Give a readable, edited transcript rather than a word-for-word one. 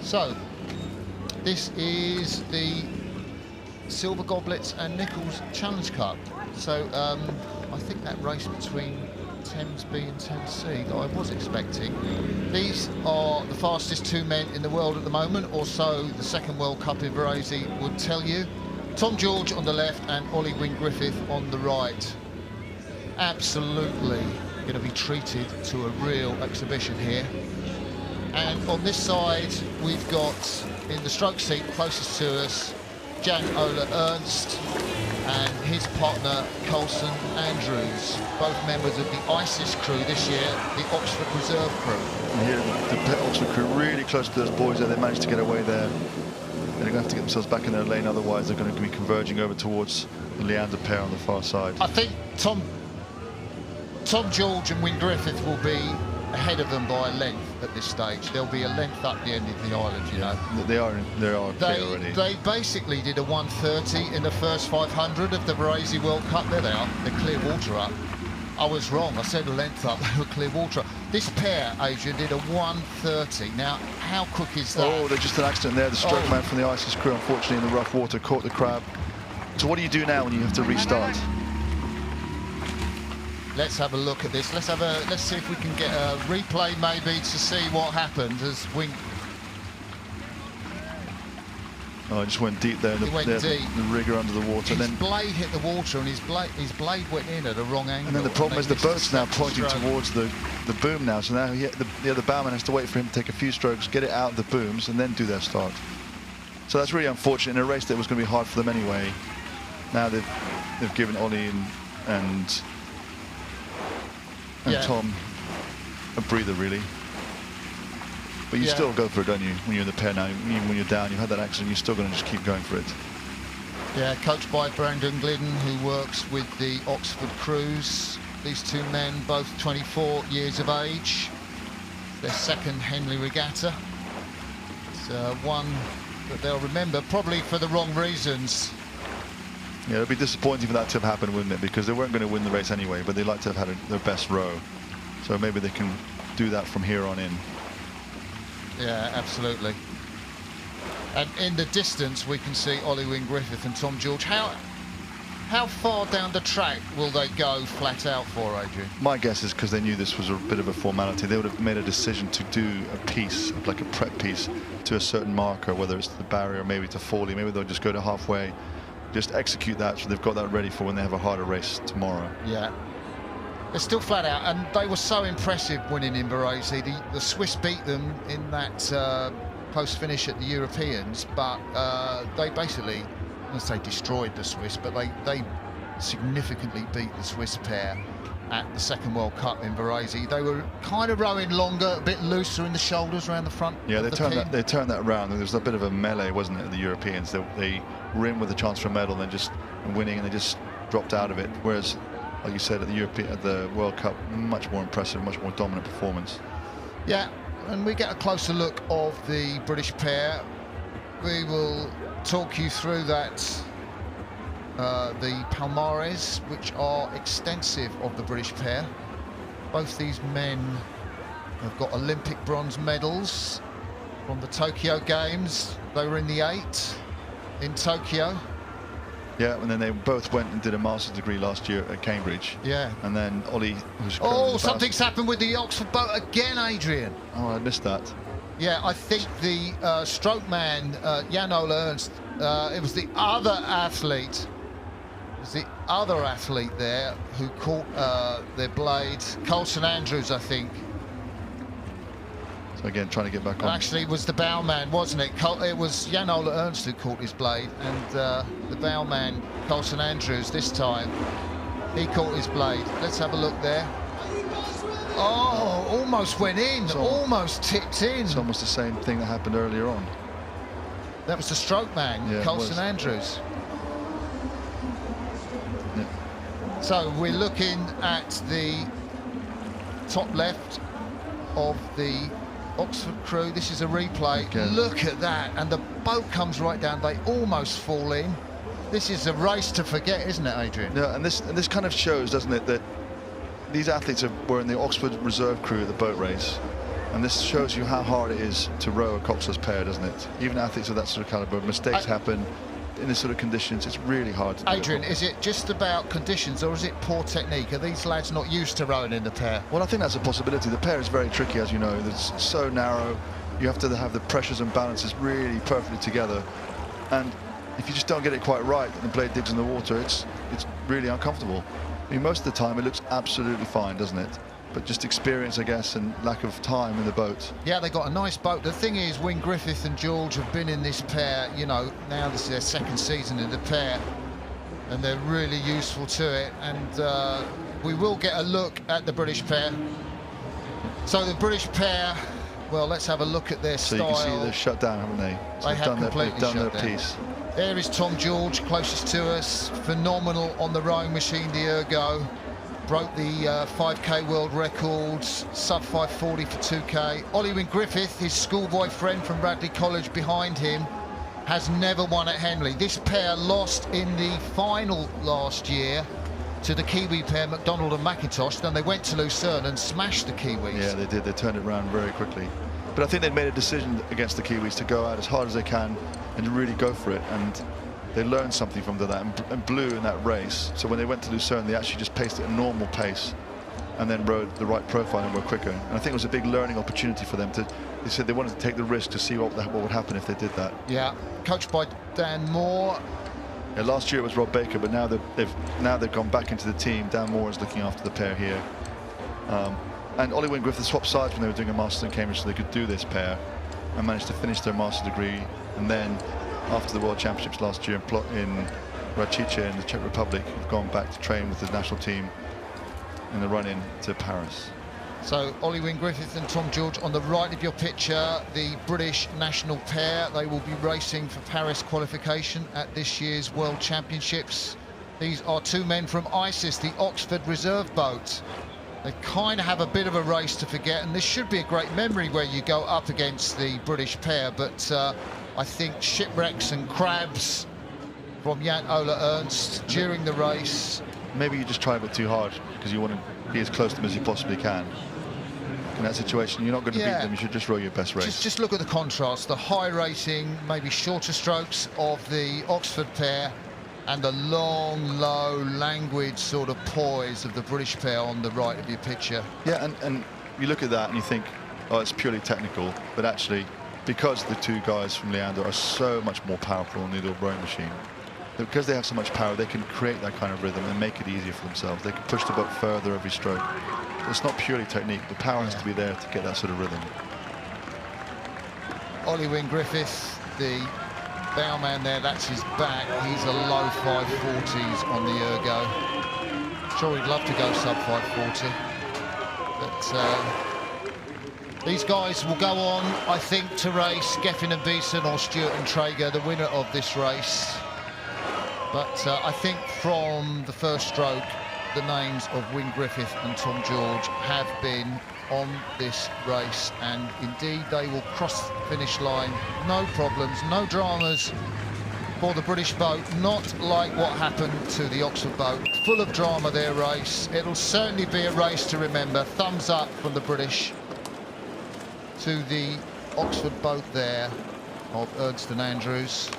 So, this is the Silver Goblets and Nickalls Challenge Cup. So, I think that race between Thames B and Thames C that I was expecting. These are the fastest two men in the world at the moment, or so the second World Cup in Varese would tell you. Tom George on the left and Ollie Wynne-Griffith on the right. Absolutely going to be treated to a real exhibition here. And on this side, we've got, in the stroke seat closest to us, Jan-Ole Ernst and his partner, Colson Andrews, both members of the ISIS crew this year, the Oxford Reserve crew. Here, the Oxford crew really close to those boys there. They managed to get away there. They're going to have to get themselves back in their lane, otherwise they're going to be converging over towards the Leander pair on the far side. I think Tom George and Wynne-Griffith will be ahead of them by a length at this stage. There'll be a length up the end of the island, you know. They are clear already. They basically did a 1:30 in the first 500 of the Varese World Cup. There they are. They're clear water up. I was wrong. I said a length up. They were clear water up. This pair, Adrian, did a 1:30. Now, how quick is that? Oh, there's just an accident there. The stroke man from the ISIS crew, unfortunately, in the rough water, caught the crab. So what do you do now when you have to restart? Let's have a look at this. Let's see if we can get a replay maybe to see what happened as Wynne. Oh, it just went deep there. It went deep. The rigger under the water. His Then blade hit the water and his blade went in at a wrong angle. And then the problem is the boat's now pointing towards the boom now. So now the other bowman has to wait for him to take a few strokes, get it out of the booms, and then do their start. So that's really unfortunate in a race that was going to be hard for them anyway. Now they've given Ollie and Tom a breather, really. But you still go for it, don't you, when you're in the pair now? Even when you're down, you've had that accident, you're still going to just keep going for it. Yeah, coached by Brandon Glidden, who works with the Oxford crews. These two men, both 24 years of age. Their second Henley Regatta. It's one that they'll remember, probably for the wrong reasons. Yeah, it'd be disappointing for that to have happened, wouldn't it? Because they weren't going to win the race anyway, but they'd like to have had their best row. So maybe they can do that from here on in. Yeah, absolutely. And in the distance, we can see Ollie Wynne-Griffith and Tom George. How far down the track will they go flat out for, Adrian? My guess is because they knew this was a bit of a formality. They would have made a decision to do a piece, like a prep piece, to a certain marker, whether it's the barrier, maybe to Fawley. Maybe they'll just go to halfway. Just execute that, so they've got that ready for when they have a harder race tomorrow. Yeah, they're still flat out, and they were so impressive winning in Varese. The Swiss beat them in that close finish at the Europeans, but they basically, I'm going to say destroyed the Swiss, but they significantly beat the Swiss pair at the second World Cup in Varese. They were kind of rowing longer, a bit looser in the shoulders around the front. Yeah, they turned that round. There was a bit of a melee, wasn't it, at the Europeans? They were in with a chance for a medal, and just winning, and they just dropped out of it. Whereas, like you said, at the World Cup, much more impressive, much more dominant performance. Yeah, and we get a closer look of the British pair. We will talk you through that. The palmares, which are extensive of the British pair. Both these men have got Olympic bronze medals from the Tokyo Games. They were in the 8 in Tokyo. Yeah, and then they both went and did a master's degree last year at Cambridge. Yeah. And then Ollie, who's something's happened with the Oxford boat again, Adrian. Oh, I missed that. Yeah, I think the stroke man, Jan-Ole Ernst, it was the other athlete. The other athlete there who caught their blade, Colson Andrews, I think. So again, trying to get back on. Actually, it was the bowman, wasn't it? It was Jan-Ole Ernst who caught his blade, and the bowman, Colson Andrews, this time, he caught his blade. Let's have a look there. Oh, almost went in, almost tipped in. It's almost the same thing that happened earlier on. That was the stroke man, Colson Andrews. So we're looking at the top left of the Oxford crew. This is a replay. Again. Look at that, and the boat comes right down. They almost fall in. This is a race to forget, isn't it, Adrian? Yeah, and this kind of shows, doesn't it, that these athletes were in the Oxford Reserve crew at the boat race. And this shows you how hard it is to row a coxless pair, doesn't it? Even athletes of that sort of caliber, mistakes happen in this sort of conditions. It's really hard to do. Adrian, is it just about conditions or is it poor technique? Are these lads not used to rowing in the pair? Well, I think that's a possibility. The pair is very tricky, as you know. It's so narrow. You have to have the pressures and balances really perfectly together. And if you just don't get it quite right and the blade digs in the water, it's really uncomfortable. I mean, most of the time it looks absolutely fine, doesn't it? But just experience, I guess, and lack of time in the boat. Yeah, they got a nice boat. The thing is, Wynne-Griffith and George have been in this pair, you know, now this is their second season in the pair, and they're really useful to it. And we will get a look at the British pair. So the British pair, well, let's have a look at their style. So you can see they're shut down, haven't they? So They have completely done their shut down. piece. There is Tom George, closest to us. Phenomenal on the rowing machine, the Ergo. Broke the 5K world records, sub 540 for 2K. Ollie Wynne-Griffith, his schoolboy friend from Radley College behind him, has never won at Henley. This pair lost in the final last year to the Kiwi pair, McDonald and McIntosh. Then they went to Lucerne and smashed the Kiwis. Yeah, they did. They turned it around very quickly. But I think they made a decision against the Kiwis to go out as hard as they can and really go for it. And they learned something from that and blew in that race. So when they went to Lucerne, they actually just paced at a normal pace and then rode the right profile and were quicker. And I think it was a big learning opportunity for them. They said they wanted to take the risk to see what would happen if they did that. Yeah, coached by Dan Moore. Yeah, last year it was Rob Baker, but now they've gone back into the team. Dan Moore is looking after the pair here. And Ollie Wynne-Griffith swapped sides when they were doing a Masters in Cambridge so they could do this pair and managed to finish their Master's degree. And then after the World Championships last year in Račice in the Czech Republic, have gone back to train with the national team in the run-in to Paris. So Ollie Wynne-Griffith and Tom George on the right of your picture, the British national pair. They will be racing for Paris qualification at this year's World Championships. These are two men from ISIS, the Oxford reserve boat. They kind of have a bit of a race to forget, and this should be a great memory where you go up against the British pair, but I think shipwrecks and crabs from Jan Ola Ernst during the race. Maybe you just try a bit too hard because you want to be as close to them as you possibly can. In that situation, you're not going to beat them. You should just row your best race. Just look at the contrast, the high rating, maybe shorter strokes of the Oxford pair, and the long, low, languid sort of poise of the British pair on the right of your picture. Yeah, and you look at that and you think, oh, it's purely technical, but actually, because the two guys from Leander are so much more powerful on the little rowing machine, because they have so much power, they can create that kind of rhythm and make it easier for themselves. They can push the boat further every stroke. It's not purely technique. The power has to be there to get that sort of rhythm. Ollie Wynne-Griffith, the bowman there, that's his back. He's a low 540s on the Ergo. Sure, he'd love to go sub 540. But these guys will go on, I think, to race Geffen and Beeson or Stewart and Traeger, the winner of this race. But I think from the first stroke, the names of Wynne-Griffith and Tom George have been on this race, and indeed they will cross the finish line, no problems, no dramas for the British boat, not like what happened to the Oxford boat. Full of drama, their race. It'll certainly be a race to remember. Thumbs up from the British to the Oxford boat there of Ernst and Andrews.